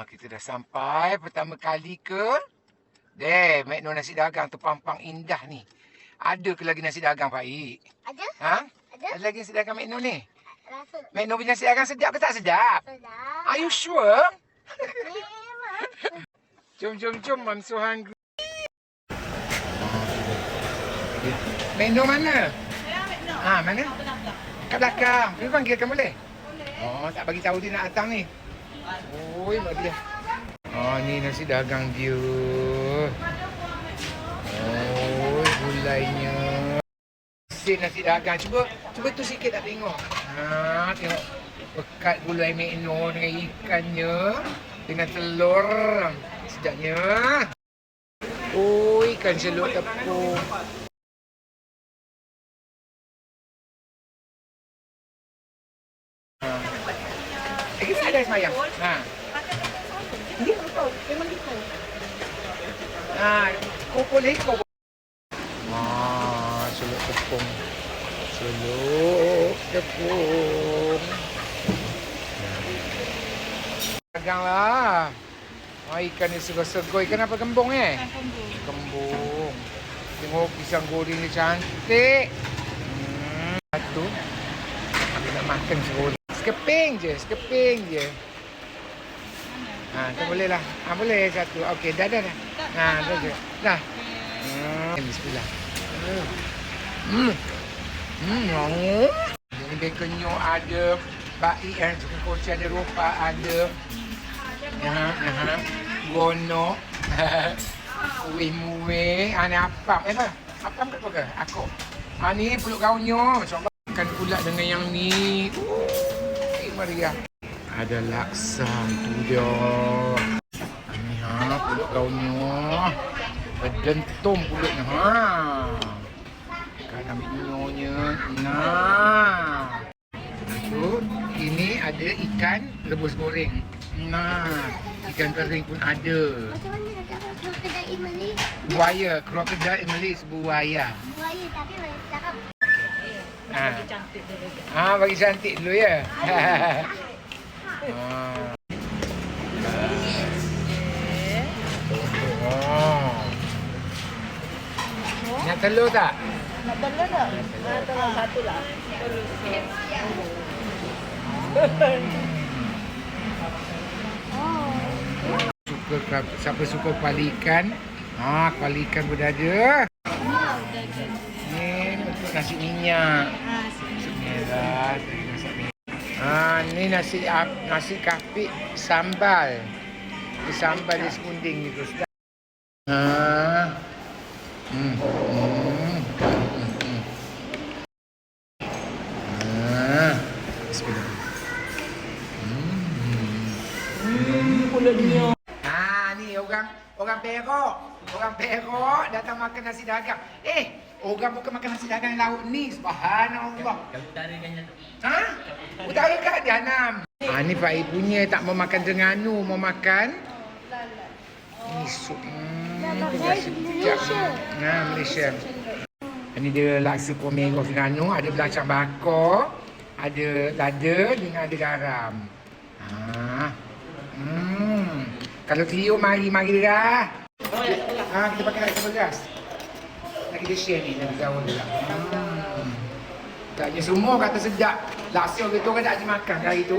Kita dah sampai pertama kali ke McDonald nasi dagang terpampang indah ni. Ada ke lagi nasi dagang, Pak Ik? Ada? Ha? Ada. Ada lagi nasi dagang McDonald ni? Rasa. McDonald punya nasi dagang sedap ke tak sedap? Sedap. Are you sure? Memang. Jom, I'm so hungry. McDonald mana? Mana? Kat belakang. You panggilkan boleh? Boleh. Tak bagi tahu dia nak datang ni. Oi, mak dia. Ni nasi dagang dia. Gulainya. Asin nasi dagang. Cuba tu sikit tak tengok. Tengok. Pekat gulai McDonald dengan ikannya. Dengan telur. Sedapnya. Ikan celup tepung. Kita ada semayang. Dia betul. Memang gitu. Kumpul leko. Celup tepung. Daganglah. Ikan ni segar-segar. Ikan apa? Kembung Kembung. Tengok pisang goreng ni cantik. Satu. Aku nak makan segoreng. Sekeping je. Tak boleh lah. Boleh satu. Okey, dah. Dah. Bismillah. Ini baconnya ada. Baik chicken koci ada, ropa ada. Gono. Kuih muih. Ni apam. Apam ke apa ke? Aku. Ni peluk gaunnya. Macam makan pula dengan yang ni. Maria. Ada laksa tu dia. Ni peluk gaunnya. Berdentum pulutnya. Kan ambil nyonya. Ini ada ikan rebus goreng. Ikan kering pun ada. Macam mana nak dapat krokodil Emily? Buaya, krokodil Emily buaya. Buaya tapi mana cakap? Bagi cantik dulu. Bagi cantik dulu ya. Nak telur tak? Nak telur tak? Telur satu lah. Siapa suka kepala ikan? Kepala ikan pun ada. Ni untuk nasi minyak. Nasi merah. Ni nasi kapik sambal. Sambal di sekunding ni tu. Bismillah. Kulitnya. Ni orang Perak datang makan nasi dagang. Orang bukan makan nasi dagang laut ni. Subhanallah. Utara kan tu. Utara kat Janam. Ni Pak Ik punya tak mau makan Terengganu, mau makan ni sup. Malaysia. Ini dia laksa pomelo Terengganu, ada belacan bakar, ada lada dengan ada garam. Kalau trio mari dah. Kita pakai laksa beras. Nak kita share ni nak gaul pula. Taknya semua kata sedap. Laksa kita orang tak ada makan hari tu.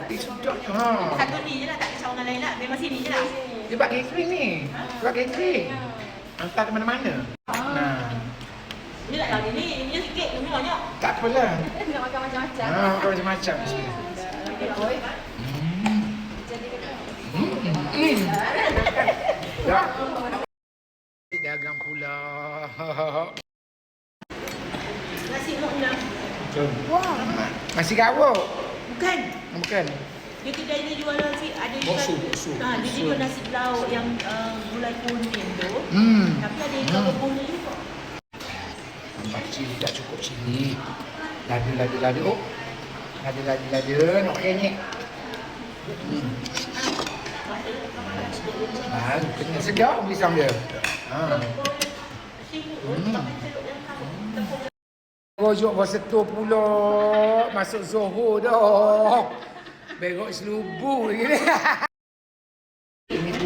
Tapi sedap. Satu ni je lah, tak ada cawangan lain lah. Memang sini je lah. Dia buat catering ni. Buat catering. Hantar ke mana-mana. Ni tak lagi ni. Ini sikit, ini banyak. Tak apalah. Nak makan macam-macam. Makan macam-macam. Dagang pula. Nasi lemak. Wah. Masih garuk? Bukan. Bukan. Dia kedai ni jual nasi. Ada Boksu. dia jual nasi lauk yang gulai kuning tu. Tapi ada ikan rebusnya juga. Tambah cili tak cukup cili. Lada. Lada. Nak kenyek. Kena sedap pisang dia. Rojok bersetur pula. Masuk Zohor dah. Berok selubuh lagi.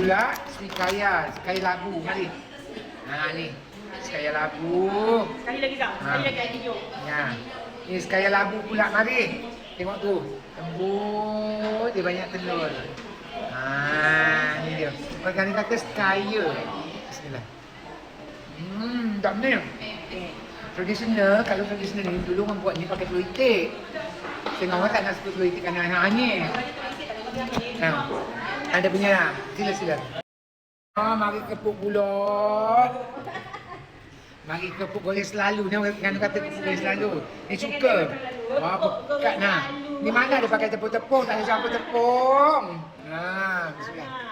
pula sekaya labu. Mari. Ni. Sekaya labu. Sekali lagi kak. Sekali lagi air hijau. Ya. Ni sekaya labu pula, mari. Tengok tu. Lembut, dia banyak telur. Ni dia. Orang kata sekaya. Bismillah. Tak benar. Tradisional, kalau tradisional ni dulu orang buat ni pakai telur itik. Tengok orang tak nak sebut telur itik kerana hanyir. Ada punya lah. Sila. Mari kepuk bulat. Mari kepuk goreng selalu. Ni orang kata kepuk goreng selalu. Ni suka. Pekat nah. Ni mana dia pakai tepung-tepung, tak ada campur tepung. Bismillah.